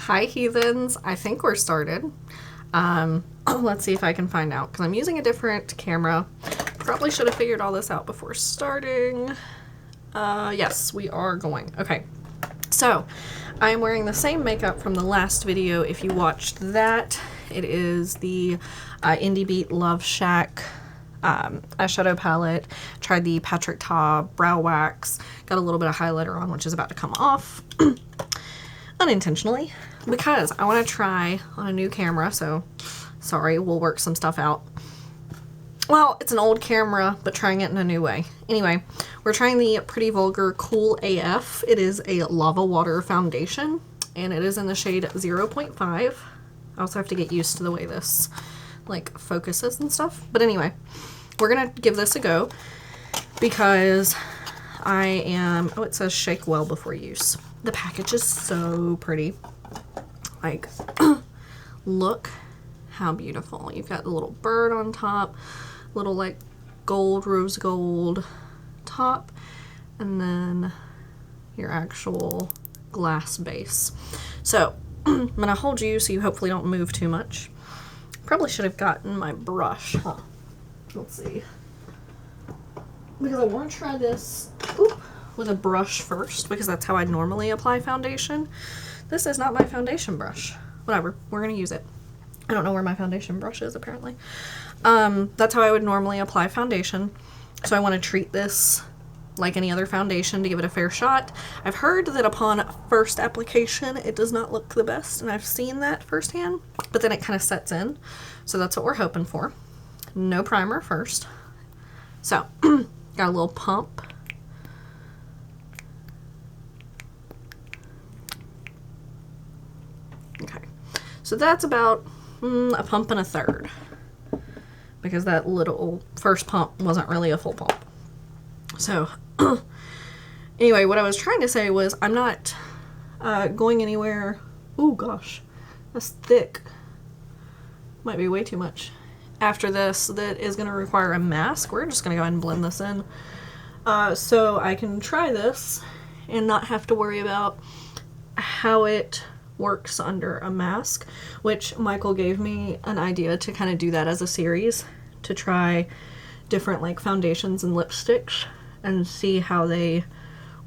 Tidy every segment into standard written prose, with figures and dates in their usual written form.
Hi heathens, I think we're started. Let's see if I can find out, because I'm using a different camera. Probably should have figured all this out before starting. Yes, we are going. Okay, so I'm wearing the same makeup from the last video. If you watched that, it is the Indie Beat Love Shack eyeshadow palette. Tried the Patrick Ta brow wax. Got a little bit of highlighter on, which is about to come off. Unintentionally, because I want to try on a new camera, so sorry, we'll work some stuff out. Well, it's an old camera, but trying it in a new way. Anyway, we're trying the Pretty Vulgar Cool AF. It is a lava water foundation, and it is in the shade 0.5. I also have to get used to the way this, like, focuses and stuff. But anyway, we're gonna give this a go, because I am, oh, it says shake well before use. The package is so pretty. Like, look how beautiful. You've got the little bird on top, little like gold, rose gold top, and then your actual glass base. So I'm gonna hold you so you hopefully don't move too much. Probably should have gotten my brush, huh? Let's see. Because I want to try this with a brush first, because that's how I normally apply foundation. This is not my foundation brush. Whatever, we're gonna use it. I don't know where my foundation brush is, apparently. That's how I would normally apply foundation. So I want to treat this like any other foundation to give it a fair shot. I've heard that upon first application, it does not look the best, and I've seen that firsthand, but then it kind of sets in. So that's what we're hoping for. No primer first. So, got a little pump. Okay, so that's about a pump and a third, because that little first pump wasn't really a full pump. So anyway, what I was trying to say was I'm not going anywhere. Oh gosh, that's thick. Might be way too much. After this, that is going to require a mask. We're just going to go ahead and blend this in, so I can try this and not have to worry about how it works under a mask, which Michael gave me an idea to kind of do that as a series, to try different like foundations and lipsticks and see how they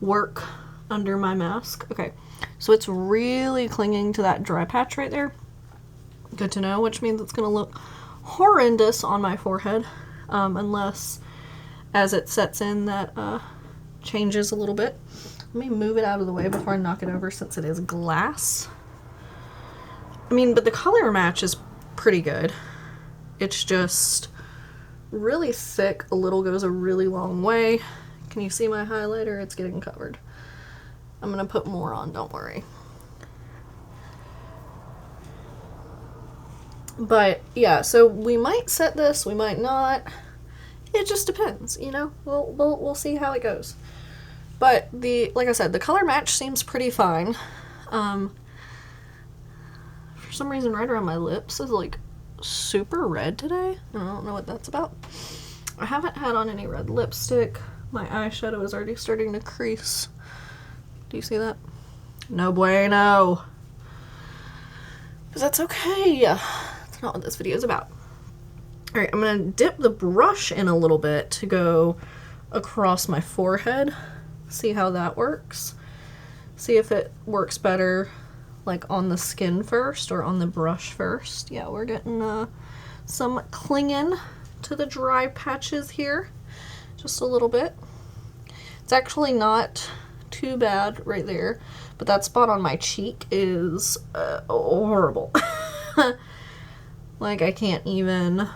work under my mask. Okay, so it's really clinging to that dry patch right there. Good to know, which means it's gonna look horrendous on my forehead, unless as it sets in that changes a little bit. Let me move it out of the way before I knock it over, since it is glass. I mean, but the color match is pretty good. It's just really thick. A little goes a really long way. Can you see my highlighter? It's getting covered. I'm gonna put more on, don't worry. But yeah, so we might set this, we might not. It just depends, you know. We'll see how it goes. But like I said, the color match seems pretty fine. For some reason, right around my lips is like super red today. I don't know what that's about. I haven't had on any red lipstick. My eyeshadow is already starting to crease. Do you see that? No bueno. Because that's okay. That's not what this video is about. Alright, I'm going to dip the brush in a little bit to go across my forehead. See how that works. See if it works better like on the skin first or on the brush first. Yeah, we're getting some clinging to the dry patches here. Just a little bit. It's actually not too bad right there, but that spot on my cheek is horrible. Like, I can't even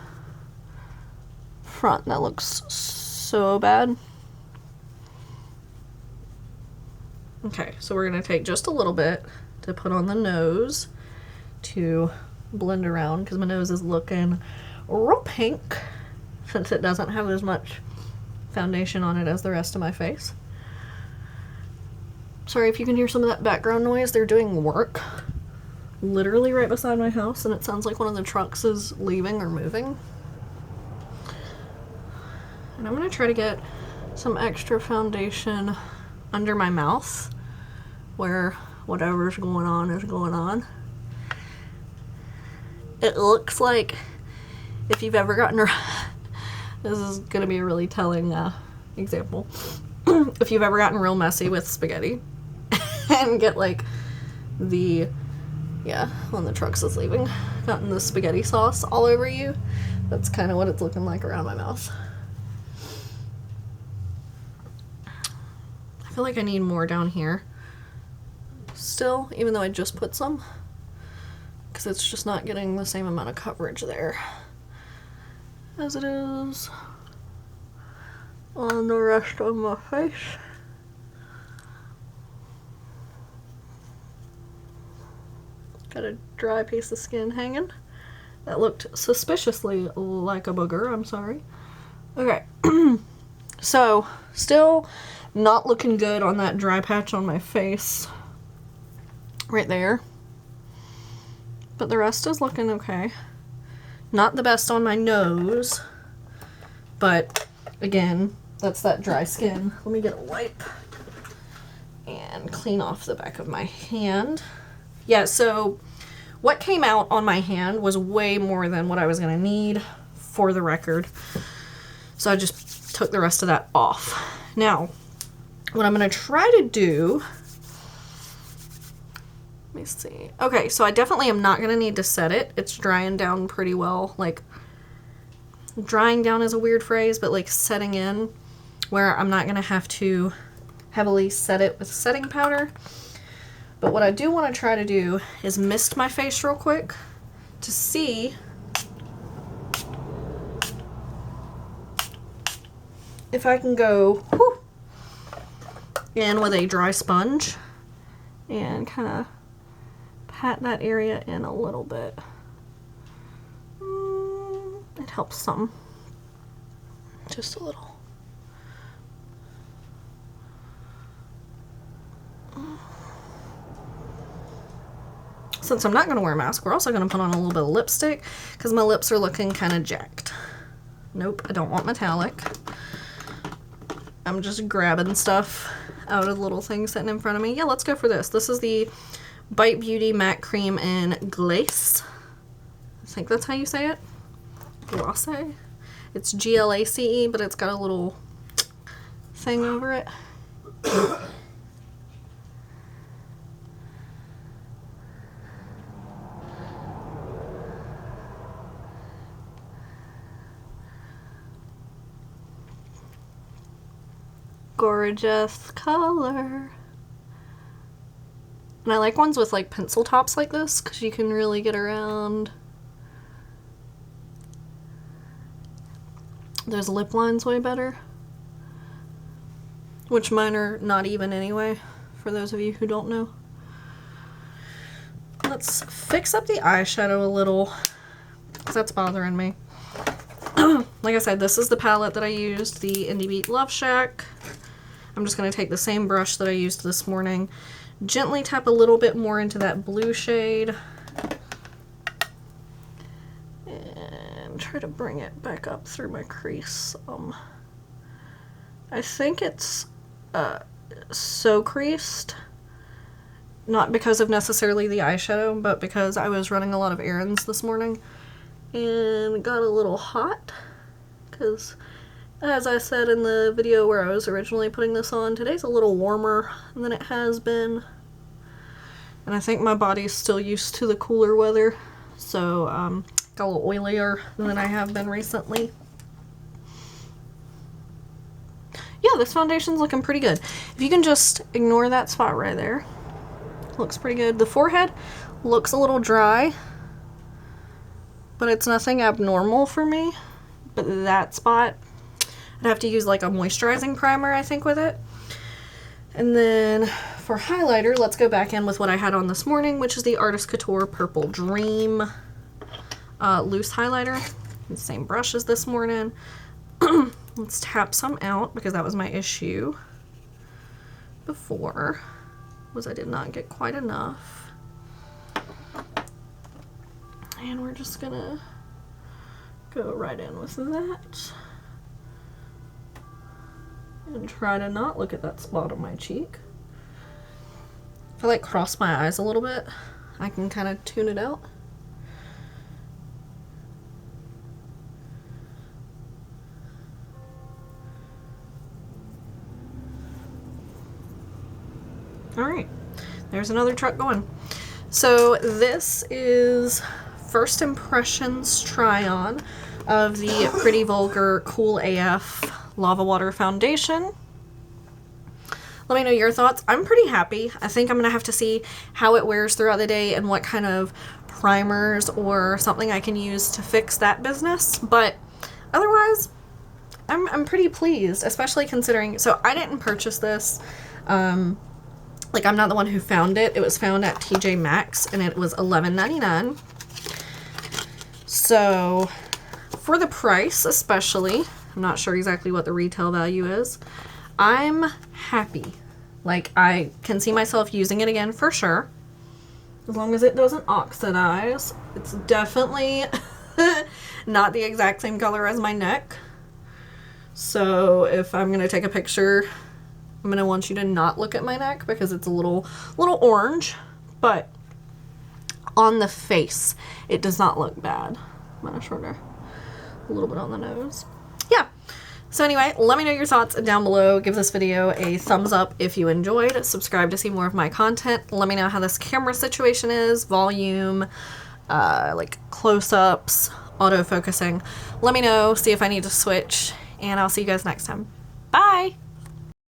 front. That looks so bad. Okay, so we're going to take just a little bit to put on the nose to blend around, because my nose is looking real pink since it doesn't have as much foundation on it as the rest of my face. Sorry if you can hear some of that background noise. They're doing work literally right beside my house, and it sounds like one of the trucks is leaving or moving. And I'm going to try to get some extra foundation under my mouth where whatever's going on is going on. It looks like if you've ever gotten this is gonna be a really telling example. If you've ever gotten real messy with spaghetti and get like the, yeah, when the trucks is leaving, gotten the spaghetti sauce all over you, that's kind of what it's looking like around my mouth. I feel like I need more down here still, even though I just put some, because it's just not getting the same amount of coverage there as it is on the rest of my face. Got a dry piece of skin hanging. That looked suspiciously like a booger, I'm sorry. Okay, so still not looking good on that dry patch on my face right there. But the rest is looking okay. Not the best on my nose, but again, that's that dry skin. Let me get a wipe and clean off the back of my hand. Yeah, so what came out on my hand was way more than what I was gonna need, for the record. So I just took the rest of that off. Now, what I'm gonna try to do, let me see. Okay, so I definitely am not gonna need to set it. It's drying down pretty well. Like, drying down is a weird phrase, but like setting in, where I'm not gonna have to heavily set it with setting powder. But what I do want to try to do is mist my face real quick to see if I can go in with a dry sponge and kind of pat that area in a little bit. It helps some, just a little. Since I'm not going to wear a mask, we're also going to put on a little bit of lipstick because my lips are looking kind of jacked. Nope, I don't want metallic. I'm just grabbing stuff out of little things sitting in front of me. Yeah, let's go for this. This is the Bite Beauty Matte Cream in Glace. I think that's how you say it. Glace. It's Glace, but it's got a little thing over it. Gorgeous color. And I like ones with like pencil tops like this because you can really get around those lip lines way better, which mine are not even anyway, for those of you who don't know. Let's fix up the eyeshadow a little because that's bothering me. Like I said, this is the palette that I used, the Indie Beat Love Shack. I'm just going to take the same brush that I used this morning, gently tap a little bit more into that blue shade, and try to bring it back up through my crease. I think it's so creased, not because of necessarily the eyeshadow, but because I was running a lot of errands this morning and got a little hot, because as I said in the video where I was originally putting this on, today's a little warmer than it has been. And I think my body's still used to the cooler weather. So, got a little oilier than I have been recently. Yeah, this foundation's looking pretty good. If you can just ignore that spot right there. Looks pretty good. The forehead looks a little dry, but it's nothing abnormal for me. But that spot, I'd have to use like a moisturizing primer, I think, with it. And then for highlighter, let's go back in with what I had on this morning, which is the Artist Couture Purple Dream loose highlighter. The same brush as this morning. Let's tap some out because that was my issue before, was I did not get quite enough. And we're just gonna go right in with that. And try to not look at that spot on my cheek. if I like cross my eyes a little bit, I can kind of tune it out. All right, there's another truck going. So this is first impressions try on of the Pretty Vulgar Cool AF Lava Water Foundation. Let me know your thoughts. I'm pretty happy. I think I'm gonna have to see how it wears throughout the day and what kind of primers or something I can use to fix that business. But otherwise, I'm pretty pleased, especially considering, so I didn't purchase this. Like, I'm not the one who found it. It was found at TJ Maxx, and it was $11.99. So, for the price especially, I'm not sure exactly what the retail value is, I'm happy. Like, I can see myself using it again for sure. As long as it doesn't oxidize. It's definitely not the exact same color as my neck. So, if I'm going to take a picture, I'm going to want you to not look at my neck because it's a little orange, but on the face, it does not look bad. I'm going to shorter a little bit on the nose. Yeah. So anyway, let me know your thoughts down below. Give this video a thumbs up if you enjoyed. Subscribe to see more of my content. Let me know how this camera situation is, volume, like close-ups, autofocusing. Let me know, see if I need to switch, and I'll see you guys next time. Bye!